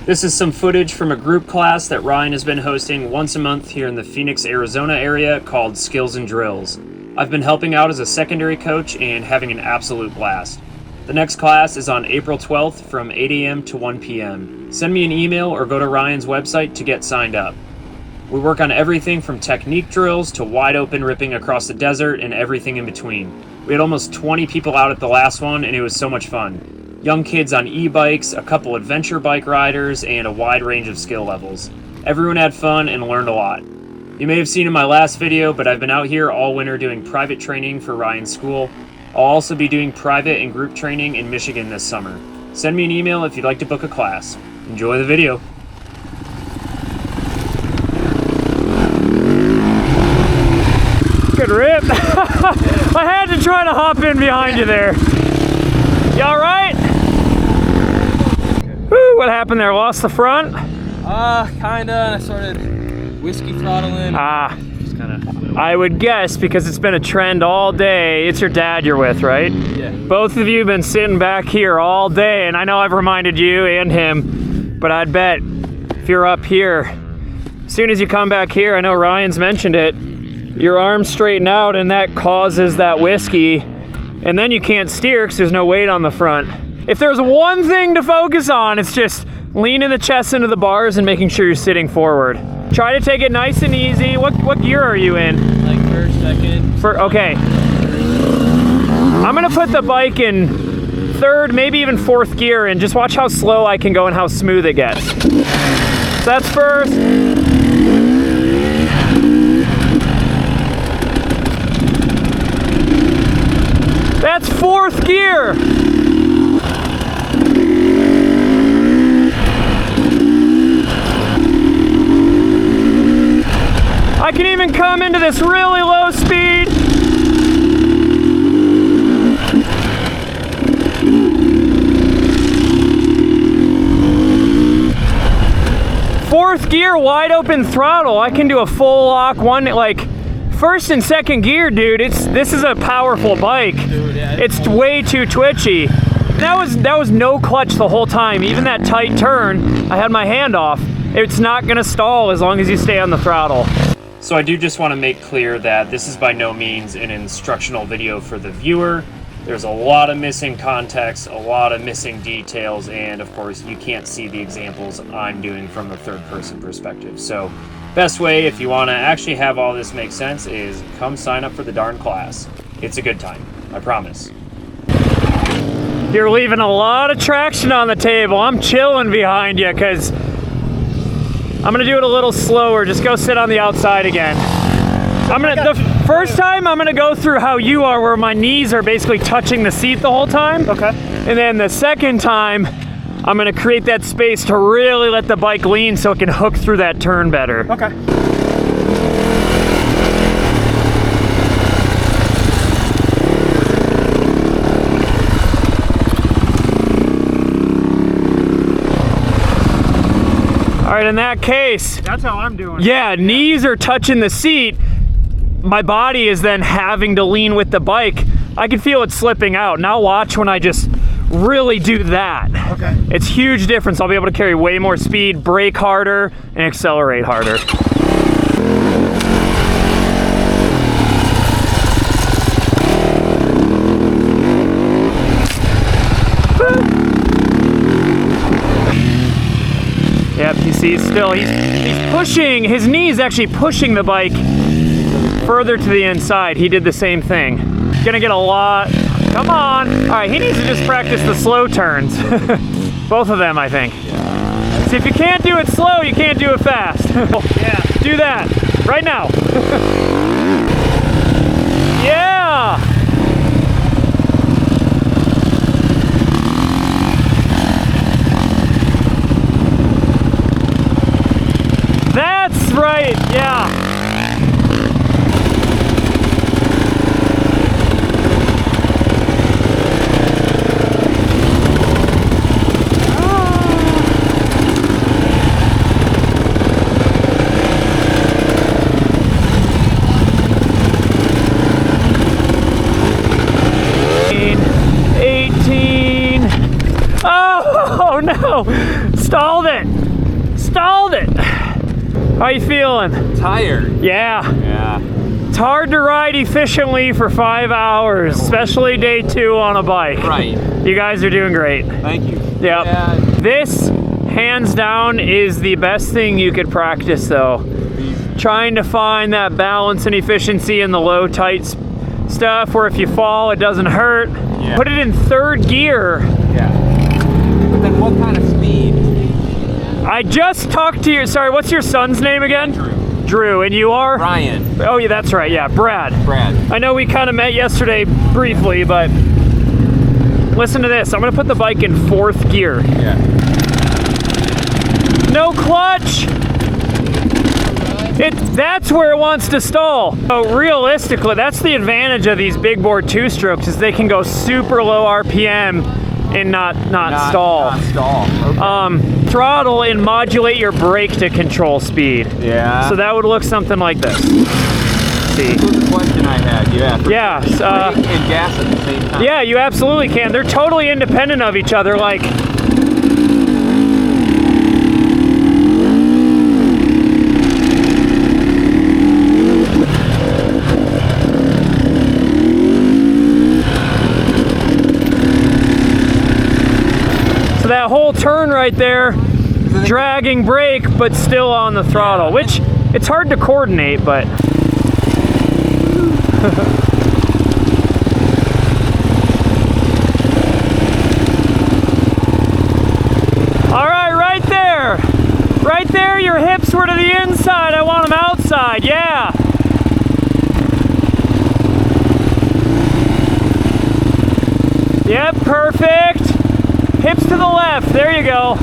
This is some footage from a group class that Ryan has been hosting once a month here in the Phoenix, Arizona area called Skills and Drills. I've been helping out as a secondary coach and having an absolute blast. The next class is on April 12th from 8 a.m. to 1 p.m. Send me an email or go to Ryan's website to get signed up. We work on everything from technique drills to wide open ripping across the desert and everything in between. We had almost 20 people out at the last one and it was so much fun. Young kids on e-bikes, a couple adventure bike riders, and a wide range of skill levels. Everyone had fun and learned a lot. You may have seen in my last video, but I've been out here all winter doing private training for Ryan's school. I'll also be doing private and group training in Michigan this summer. Send me an email if you'd like to book a class. Enjoy the video. Good rip. I had to try to hop in behind you there. You all right? Woo, what happened there? Lost the front? Kinda. I started whiskey throttling. Just kinda. I would guess, because it's been a trend all day. It's your dad you're with, right? Yeah. Both of you have been sitting back here all day, and I know I've reminded you and him, but I'd bet if you're up here, as soon as you come back here, I know Ryan's mentioned it, your arms straighten out and that causes that whiskey, and then you can't steer because there's no weight on the front. If there's one thing to focus on, it's just leaning the chest into the bars and making sure you're sitting forward. Try to take it nice and easy. What gear are you in? Like first, second. Okay. I'm gonna put the bike in third, maybe even fourth gear, and just watch how slow I can go and how smooth it gets. So that's first. That's fourth gear. I can even come into this really low speed. Fourth gear, wide open throttle. I can do a full lock, one, like first and second gear, dude. This is a powerful bike. Dude, yeah, it's way too twitchy. That was no clutch the whole time. Even that tight turn, I had my hand off. It's not gonna stall as long as you stay on the throttle. So I do just want to make clear that this is by no means an instructional video for the viewer. There's a lot of missing context, a lot of missing details, and of course you can't see the examples I'm doing from the third person perspective. So best way, if you want to actually have all this make sense, is come sign up for the darn class. It's a good time, I promise. You're leaving a lot of traction on the table. I'm chilling behind you because I'm gonna do it a little slower. Just go sit on the outside again. The first time I'm gonna go through how you are, where my knees are basically touching the seat the whole time. Okay. And then the second time, I'm gonna create that space to really let the bike lean so it can hook through that turn better. Okay. All right, in that case, that's how I'm doing. Yeah, knees are touching the seat. My body is then having to lean with the bike. I can feel it slipping out. Now watch when I just really do that. Okay. It's huge difference. I'll be able to carry way more speed, brake harder, and accelerate harder. Yep, you see, still, he's pushing, his knee's actually pushing the bike further to the inside. He did the same thing. Gonna get a lot, come on. All right, he needs to just practice the slow turns. Both of them, I think. See, if you can't do it slow, you can't do it fast. Yeah. Do that, right now. Yeah! That's right, yeah. Oh no! Stalled it! How you feeling? Tired. Yeah. Yeah. It's hard to ride efficiently for 5 hours, especially day 2 on a bike. Right. You guys are doing great. Thank you. Yep. Yeah. This, hands down, is the best thing you could practice though. Trying to find that balance and efficiency in the low, tight stuff where if you fall, it doesn't hurt. Yeah. Put it in 3rd gear. Yeah. But then what kind of speed? I just talked to sorry, what's your son's name again? Drew, and you are? Ryan. Oh yeah, that's right, yeah, Brad. I know we kind of met yesterday briefly, but listen to this. I'm gonna put the bike in 4th gear. Yeah. No clutch! That's where it wants to stall. So realistically, that's the advantage of these big bore 2-strokes, is they can go super low RPM and not stall. Not stall. Okay. Throttle and modulate your brake to control speed. Yeah. So that would look something like this. See. This was the question I had. Yeah. Brake and gas at the same time. Yeah, you absolutely can. They're totally independent of each other. Like, so that whole turn right there, dragging brake, but still on the throttle, which it's hard to coordinate, but. All right, right there. Right there, your hips were to the inside. I want them outside, yeah. Yep, perfect. Hips to the left, there you go.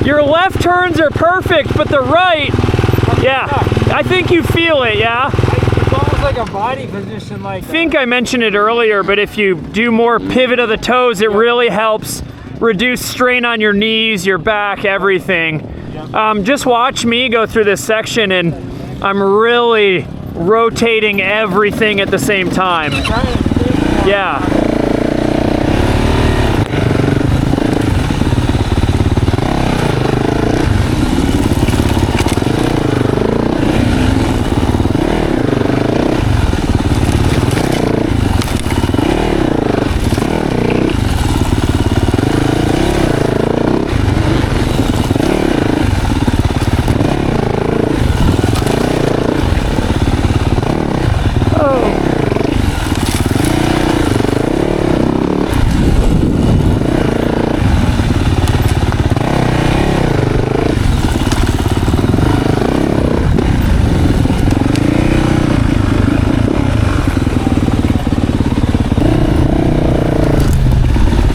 Your left turns are perfect, but the right, yeah. I think you feel it, yeah? It's almost like a body position like I think I mentioned it earlier, but if you do more pivot of the toes, it really helps reduce strain on your knees, your back, everything. Just watch me go through this section and I'm really rotating everything at the same time. Yeah.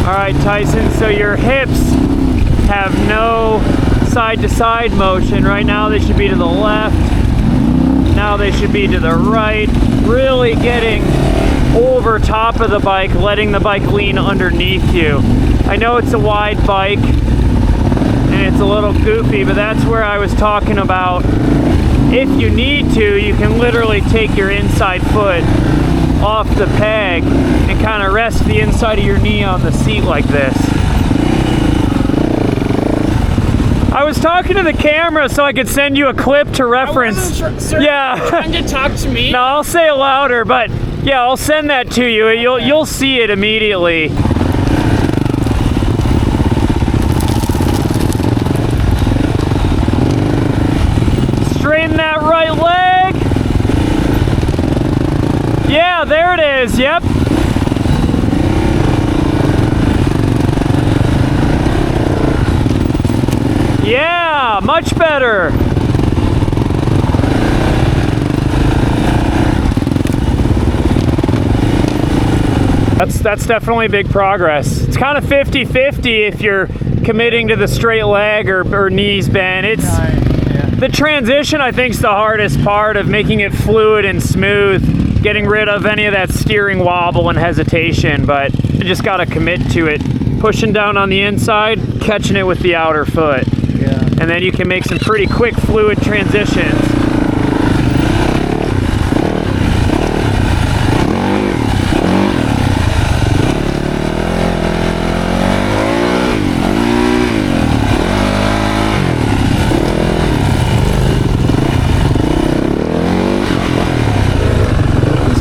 Alright, Tyson, so your hips have no side-to-side motion. Right now they should be to the left. Now they should be to the right. Really getting over top of the bike, letting the bike lean underneath you. I know it's a wide bike and it's a little goofy, but that's where I was talking about. If you need to, you can literally take your inside foot off the peg and kind of rest the inside of your knee on the seat like this. I was talking to the camera so I could send you a clip to reference. Yeah. trying to talk to me. No, I'll say it louder, but yeah, I'll send that to you. You'll see it immediately. Straighten that right leg. Yeah, there it is, yep. Yeah, much better. That's definitely big progress. It's kind of 50-50 if you're committing to the straight leg or knees bend. It's the transition, I think, is the hardest part of making it fluid and smooth, getting rid of any of that steering wobble and hesitation, but you just got to commit to it. Pushing down on the inside, catching it with the outer foot. Yeah. And then you can make some pretty quick fluid transitions.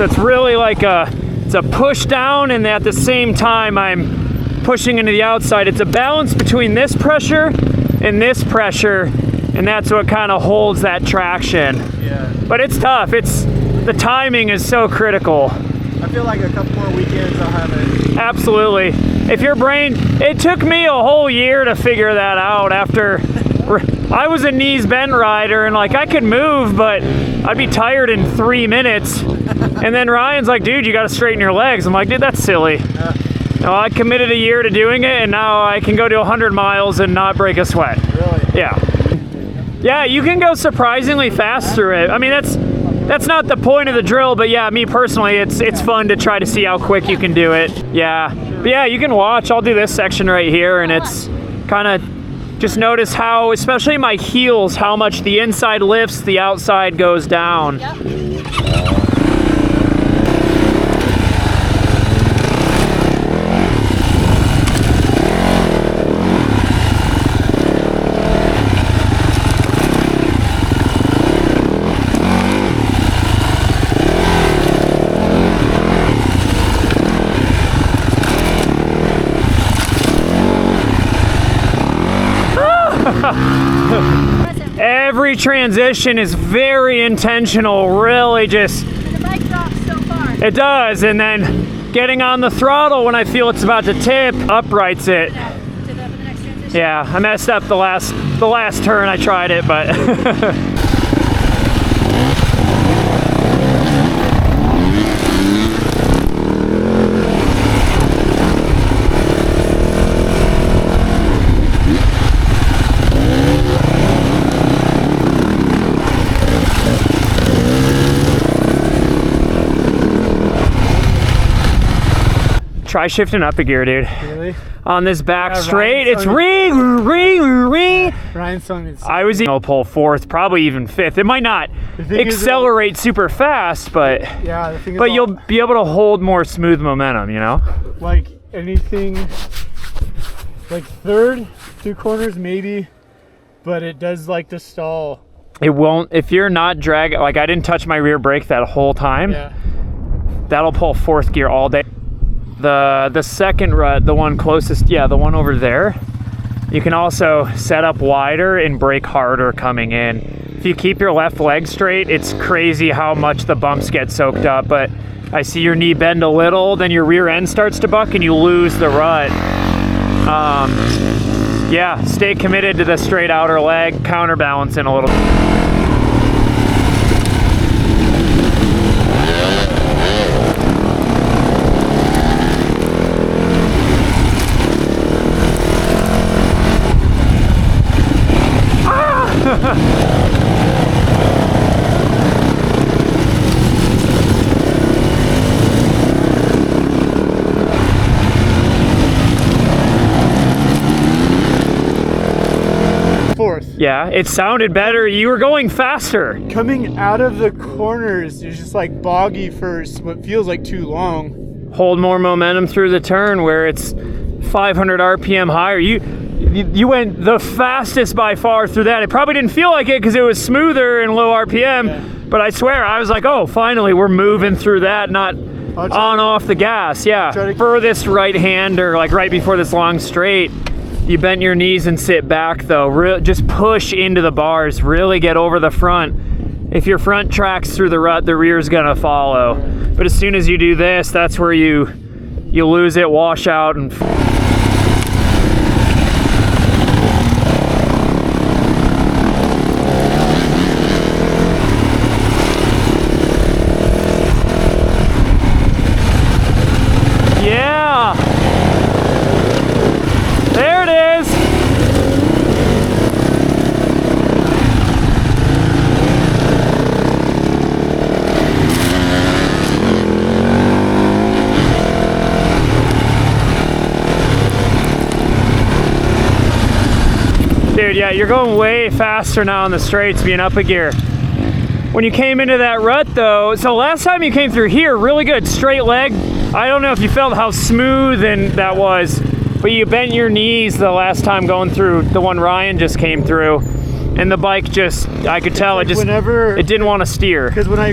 So it's really like it's a push down, and at the same time I'm pushing into the outside. It's a balance between this pressure and this pressure, and that's what kind of holds that traction. Yeah. But it's tough. The timing is so critical. I feel like a couple more weekends I'll have it. Absolutely. If your brain, it took me a whole year to figure that out. After I was a knees bent rider, and like I could move, but I'd be tired in 3 minutes. And then Ryan's like, dude, you got to straighten your legs. I'm like, dude, that's silly. No, I committed a year to doing it, and now I can go to 100 miles and not break a sweat. Really? Yeah. Yeah, you can go surprisingly fast through it. I mean, that's not the point of the drill, but yeah, me personally, it's fun to try to see how quick you can do it. Yeah. But yeah, you can watch. I'll do this section right here, and it's kind of just notice how, especially my heels, how much the inside lifts, the outside goes down. Yep. Every transition is very intentional, really just... And the bike drops so far. It does, and then getting on the throttle when I feel it's about to tip, uprights it. To the next transition. Yeah, I messed up the last turn I tried it, but... Try shifting up a gear, dude. Really? On this back Yeah, straight, Ryan's it's telling ring. Ryan's telling me it's I was gonna pull fourth, probably even fifth. It might not The thing is, accelerate super fast, but yeah, the thing is, but you'll be able to hold more smooth momentum, you know? like anything like third, 2 corners maybe, but it does like to stall. It won't, if you're not dragging, like I didn't touch my rear brake that whole time, Yeah. that'll pull fourth gear all day. The second rut, the one closest, yeah, the one over there, you can also set up wider and brake harder coming in. If you keep your left leg straight, it's crazy how much the bumps get soaked up, but I see your knee bend a little, then your rear end starts to buck and you lose the rut. Yeah, stay committed to the straight outer leg, counterbalancing a little bit. Fourth. Yeah, it sounded better. You were going faster. Coming out of the corners is just like boggy for what feels like too long. Hold more momentum through the turn where it's 500 RPM higher. You went the fastest by far through that. It probably didn't feel like it because it was smoother and low RPM, Yeah. but I swear, I was like, oh, finally we're moving through that, not on off the gas. Yeah, try to- furthest right hander, like right before this long straight, you bent your knees and sit back though. Just push into the bars, really get over the front. If your front tracks through the rut, the rear's gonna follow. But as soon as you do this, that's where you lose it, wash out, and yeah, there it is. Dude, yeah, you're going way faster now on the straights being up a gear. When you came into that rut though, so last time you came through here, really good straight leg. I don't know if you felt how smooth and that was, but you bent your knees the last time going through the one Ryan just came through, and the bike just, I could tell it just, Whenever, it didn't want to steer. because when I